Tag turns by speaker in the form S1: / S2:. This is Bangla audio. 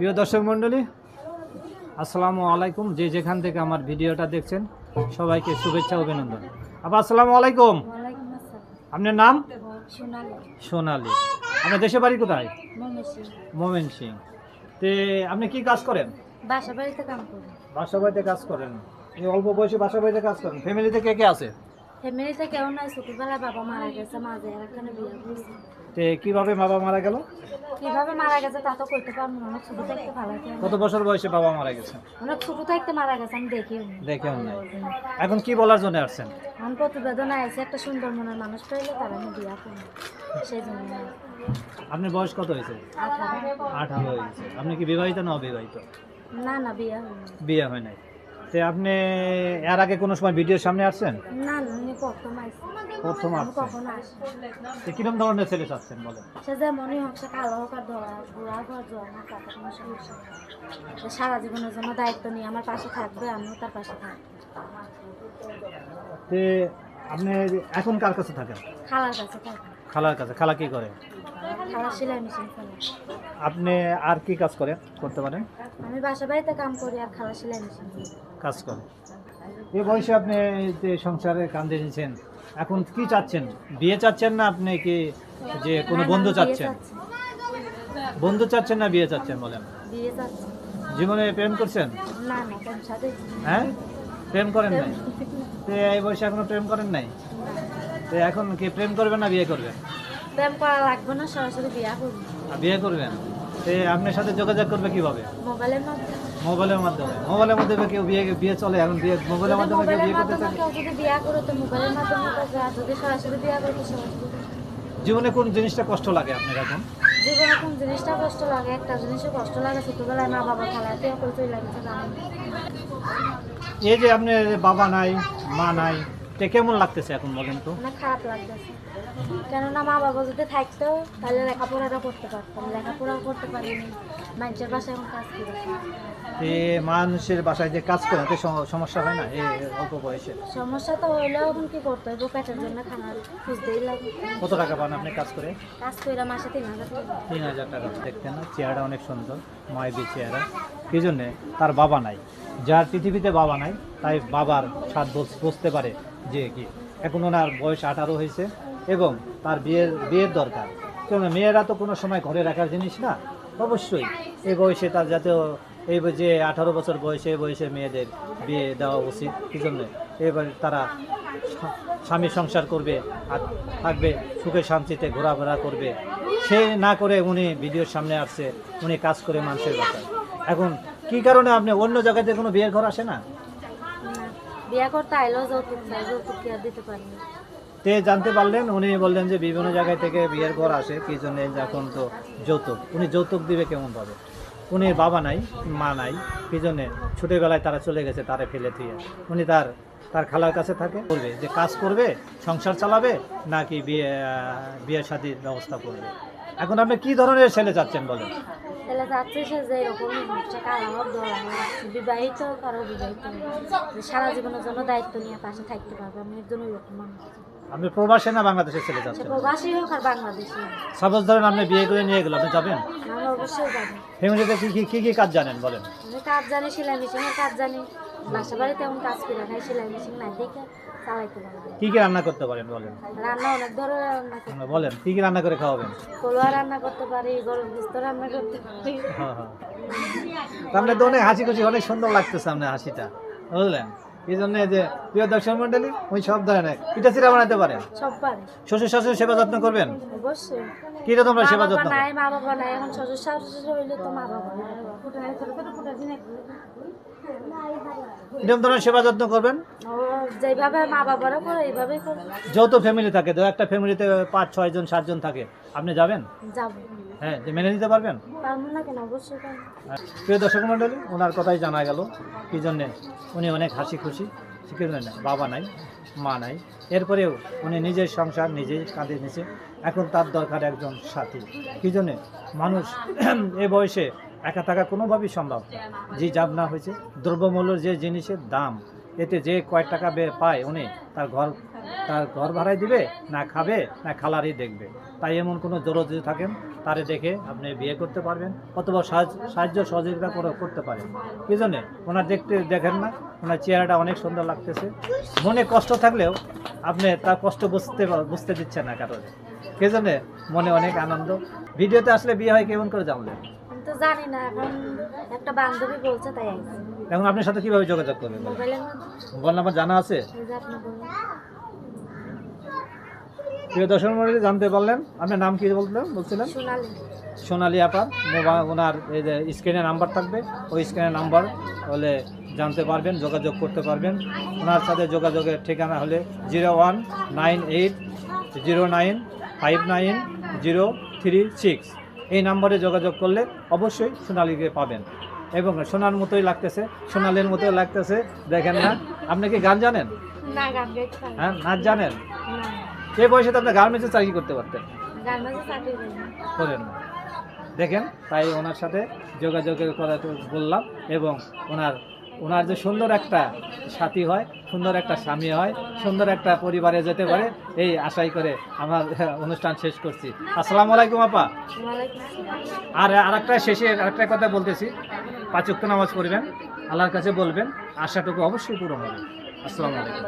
S1: প্রিয় দর্শক মণ্ডলী, আসসালামু আলাইকুম। যে যেখান থেকে আমার ভিডিওটা দেখছেন সবাইকে শুভেচ্ছা অভিনন্দন। আপা আসসালামু আলাইকুম।
S2: ওয়ালাইকুম আসসালাম।
S1: আপনার নাম?
S2: সোনালী।
S1: সোনালী। আপনার দেশের বাড়ি কোথায়?
S2: ময়মনসিংহ।
S1: ময়মনসিংহ। তে আপনি কি কাজ করেন?
S2: বাসা বাড়িতে কাম করি।
S1: বাসা বাড়িতে কাজ করেন? এই অল্প বয়সে বাসা বাড়িতে কাজ করেন? ফ্যামিলিতে কে কে আছে?
S2: ফ্যামিলিতে কেউ নাই, ছোটবেলায় বাবা মারা গেছে, মাঝে এখানে বিয়ে করছে।
S1: তে কিভাবে বাবা মারা গেল?
S2: কিভাবে মারা গেছে তা তো কইতে পারবো না, অনেক ছোট থাকতে ভালো লাগে।
S1: কত বছর বয়সে বাবা মারা গেছে?
S2: অনেক ছোট থাকতে মারা গেছে, আমি দেখিও নি।
S1: দেখেও নাই। এখন কি বলার জন্য আসছেন?
S2: আমার প্রতিবেদন আছে, একটা সুন্দর মনের মানুষ পাইলে তার আমি বিয়া করবো, সেই জন্য।
S1: আপনার বয়স কত হয়েছে?
S2: 18।
S1: 18 হয়ে গেছে। আপনি কি বিবাহিত না অবিবাহিত?
S2: না না, বিয়া হয়নি।
S1: বিয়ে হয় নাই। তো আপনি এর আগে কোনো সময় ভিডিওর সামনে আসছেন?
S2: না না, আমি প্রথম আইছি।
S1: প্রথম
S2: আমি
S1: আসছেন।
S2: কখনো আসি।
S1: তো কিরকম ধরনের ছেলে চাচ্ছেন বলেন?
S2: সে যেমনই হোক, সে কালো হোক আর ধরা বুড়া হোক আর জোয়ান হোক, তাতে কোনো সমস্যা নেই। সে সারা জীবনের জন্য দায়িত্ব নিয়ে আমার পাশে থাকবে, আমিও তার পাশে থাকবো।
S1: তো আপনি এখন কার কাছে থাকেন?
S2: খালার কাছে থাকবে।
S1: খালার কাছে। খালা কি করে?
S2: খালা সেলাই মেশিন ফেলে।
S1: আপনি আর কি কাজ করেন, করতে পারেন?
S2: আমি বাসা বাড়িতে কাম করি আর খালা সেলাই মেশিন ফেলে।
S1: কাজ করেন। এই বয়সে আপনি যে সংসারে কান্দে নিয়েছেন, এখন কি চাচ্ছেন? বিয়ে চাচ্ছেন না আপনি কি যে কোনো বন্ধু চাচ্ছেন? বন্ধু চাচ্ছেন না বিয়ে চাচ্ছেন বলেন?
S2: বিয়ে চাচ্ছি।
S1: জীবনে প্রেম করছেন?
S2: না না, তোর সাথে
S1: হ্যাঁ, প্রেম করেন নাই? তো এই বয়সে এখনো প্রেম করেন নাই? তো এখন কি প্রেম করবেন না বিয়ে করবেন?
S2: প্রেম করা লাগবে না, সরাসরি বিয়া করবো।
S1: বিয়ে করবেন। তো আপনার সাথে যোগাযোগ করবে কিভাবে?
S2: মোবাইলের মাধ্যমে।
S1: মোবাইলের মাধ্যমে। মোবাইলের মাধ্যমে কেউ বিয়ে চলে এখন? মোবাইলের মাধ্যমে কেউ
S2: মোবাইলের
S1: বিয়ে করতে
S2: মাধ্যমে
S1: চায়?
S2: কেউ যদি বিয়া করে তো মোবাইলের মাধ্যমে করবে, আর যদি সরাসরি বিয়া করবে সরাসরি।
S1: জীবনে কোন জিনিসটা কষ্ট লাগে আপনার এখন?
S2: জীবনে কোন জিনিসটা কষ্ট লাগে? একটা জিনিসও কষ্ট লাগে, ছোটবেলায় মা বাবা খেলাতে কই লাগছে জানেন।
S1: এই যে আপনার বাবা নাই, মা নাই, তো কেমন লাগতেছে এখন বলেন তো?
S2: অনেক খারাপ লাগতেছে, কেননা মা বাবা যদি থাকতো তাহলে লেখাপড়াটা করতে পারতাম, লেখাপড়াও করতে পারিনি। মানুষের বাসায় এখন কাজ করি।
S1: মানুষের বাসায় যে কাজ করে, তো সমস্যা হয় না এই অল্প বয়সে?
S2: সমস্যা তো হইলেও এখন কি করতে হবে, পেটের জন্য খানা খুঁজতেই লাগে।
S1: কত টাকা পান আপনি কাজ করে?
S2: কাজ করে মাসে 3000 টাকা।
S1: 3000 টাকা। দেখতেন না চেহারা অনেক সুন্দর, মায়াবী চেহারা। কি জন্যে? তার বাবা নাই। যার পৃথিবীতে বাবা নাই, তাই বাবার স্বাদ বুঝতে পারে যে কি। এখন ওনার বয়স 18 হয়েছে এবং তার বিয়ের দরকার। কেন মেয়েরা তো কোনো সময় ঘরে রাখার জিনিস না। অবশ্যই এই বয়সে তার যাতে এই যে 18 বছর বয়সে, এই বয়সে মেয়েদের বিয়ে দেওয়া উচিত। কি জন্যে? এবার তারা স্বামী সংসার করবে আর থাকবে সুখে শান্তিতে, ঘোরাফেরা করবে। সে না করে উনি ভিডিওর সামনে আসছে, উনি কাজ করে মানুষের বাসায়। এখন কি কারণে আপনি অন্য জায়গাতে কোনো বিয়ের ঘর আসে না?
S2: না, বিয়া করতে আইলেও যৌতুক চাই, যৌতুক কি আর দিতে পারিনি।
S1: তে জানতে পারলেন, উনি বললেন যে বিভিন্ন জায়গায় থেকে বিয়ের ঘর আসে। কি জন্য? এখন তো যৌতুক। উনি যৌতুক দিবে কেমন ভাবে? উনি বাবা নাই, মা নাই। কি জন্যে? ছোটোবেলায় তারা চলে গেছে, তারা ফেলে দিয়ে। উনি তার খালার কাছে থাকে। বলবে যে কাজ করবে, সংসার চালাবে, নাকি বিয়ে শাদীর ব্যবস্থা করবে। এখন আপনি কি ধরনের ছেলে চাচ্ছেন বলেন?
S2: তাহলে যাচ্ছে সে যে এরকম হচ্ছে, কালা হোক ধরা হোক, বিবাহিত কারো বিবাহিত হোক, যে সারা জীবনের জন্য দায়িত্ব নিয়ে পাশে থাকতে পারবে, আমি একজন ওইরকম মানুষ।
S1: আপনি প্রবাসে না বাংলাদেশের ছেলে
S2: সে
S1: চাচ্ছেন?
S2: প্রবাসী হোক আর বাংলাদেশি হোক,
S1: সাপোজ ধরেন আপনি বিয়ে করে নিয়ে গেল, আপনি যাবেন?
S2: আমি অবশ্যই যাবো।
S1: ফ্যামিলিতে কি কাজ জানেন বলেন?
S2: আমি কাজ জানি, সেলাই মেশিনের কাজ জানি। বাসা বাড়িতে এমন কাজ করে খাই, সেলাই মেশিন নাই দেখে চালাইতে পারবো।
S1: কি রান্না করতে পারেন বলেন?
S2: রান্না অনেক ধরনের রান্না করতে পারি।
S1: বলেন কি রান্না করে খাওয়াবেন?
S2: পোলোয়া রান্না করতে পারি, গরুর গোস্ত রান্না করতে পারি।
S1: হ্যাঁ হ্যাঁ। আপনার তো অনেক হাসি খুশি, অনেক সুন্দর লাগতেছে আপনার হাসিটা, বুঝলেন? এই জন্য যে প্রিয় দর্শক মন্ডলী, ওই সব ধরনের পিঠা চিরা বানাতে পারেন?
S2: সব পারি।
S1: শ্বশুর শাশুড়ি সেবা যত্ন করবেন?
S2: অবশ্যই।
S1: কিটা তোমরা
S2: মা
S1: সেবা
S2: বাবা
S1: যত্ন করো?
S2: নাই, মা বাবা নাই, এখন শ্বশুর শাশুড়ি হইলে তো মা বাবা নাই।
S1: এরকম ধরনের সেবা যত্ন করবেন।
S2: ও যেভাবে মা বাবারা করে এইভাবেই করে।
S1: যৌথ ফ্যামিলি থাকে, তো একটা ফ্যামিলিতে 5-6 জন 7 জন থাকে, আপনি যাবেন?
S2: যাবো।
S1: হ্যাঁ, যে মেনে নিতে পারবেন?
S2: পারবো না কেন, অবশ্যই পারবো।
S1: প্রিয় দর্শক মন্ডলী, ওনার কথাই জানা গেল। কি জন্যে? উনি অনেক হাসি খুশি। ঠিক আছে, বাবা নাই, মা নাই, এরপরেও উনি নিজের সংসার নিজেই কাঁধে নিয়েছে। এখন তার দরকার একজন সাথী। কি জন্যে? মানুষ এ বয়সে একা থাকা কোনোভাবেই সম্ভব না। যে যাব না হয়েছে দ্রব্যমূল্যের যে জিনিসের দাম, এতে যে কয়েক টাকা পায় উনি তার ঘর ভাড়ায় দিবে না, খাবে না, খালারই দেখবে। তাই এমন কোনো জরুরি থাকেন তারে দেখে আপনি বিয়ে করতে পারবেন অথবা সাহায্য সহযোগিতা করতে পারেন। কি জন্য ওনার দেখেন না, ওনার চেহারাটা অনেক সুন্দর লাগতেছে। মনে কষ্ট থাকলেও আপনি তার কষ্ট বুঝতে দিচ্ছেন না কারণে, কি জন্য মনে অনেক আনন্দ। ভিডিওতে আসলে বিয়ে হয় কেমন করে জানলেন?
S2: আমি তো জানি না, এখন একটা বান্ধবী বলছে তাই আইছি।
S1: এখন আপনার সাথে কিভাবে যোগাযোগ করবেন?
S2: মোবাইলের মধ্যে
S1: মোবাইল নাম্বার জানা আছে?
S2: এই যে আপনি বলেন।
S1: প্রিয় দর্শক মণ্ডলী, জানতে পারলেন। আপনার নাম কি বলছিলেন?
S2: সোনালি।
S1: সোনালি আপার ওনার এই যে স্ক্রিনে নাম্বার থাকবে, ওই স্ক্রিনে নাম্বার হলে জানতে পারবেন, যোগাযোগ করতে পারবেন। ওনার সাথে যোগাযোগের ঠিকানা হলে 019809593036। এই নম্বরে যোগাযোগ করলে অবশ্যই সোনালিকে পাবেন। এবং সোনার মতোই লাগতেছে, সোনালির মতোই লাগতেছে, দেখেন না। আপনি কি গান জানেন?
S2: না, গান গাইতে পারি না।
S1: হ্যাঁ, নাচ জানেন?
S2: না,
S1: এই বয়সে তো আপনি গার্মেন্টসে চাকরি করতে পারতেন,
S2: গান বাজে চাকরি করি না।
S1: করেন না। দেখেন, তাই ওনার সাথে যোগাযোগের কথা তো বললাম। এবং ওনার যে সুন্দর একটা সাথী হয়, সুন্দর একটা স্বামী হয়, সুন্দর একটা পরিবারে যেতে পারে, এই আশাই করে আমার অনুষ্ঠান শেষ করছি। আসসালামু আলাইকুম আপা।
S2: ওয়ালাইকুম আসসালাম।
S1: আর আরেকটা কথা বলতেছি, 5 ওয়াক্ত নামাজ পড়বেন, আল্লাহর কাছে বলবেন, আশাটুকু অবশ্যই পূরণ হবে। আসসালামু আলাইকুম।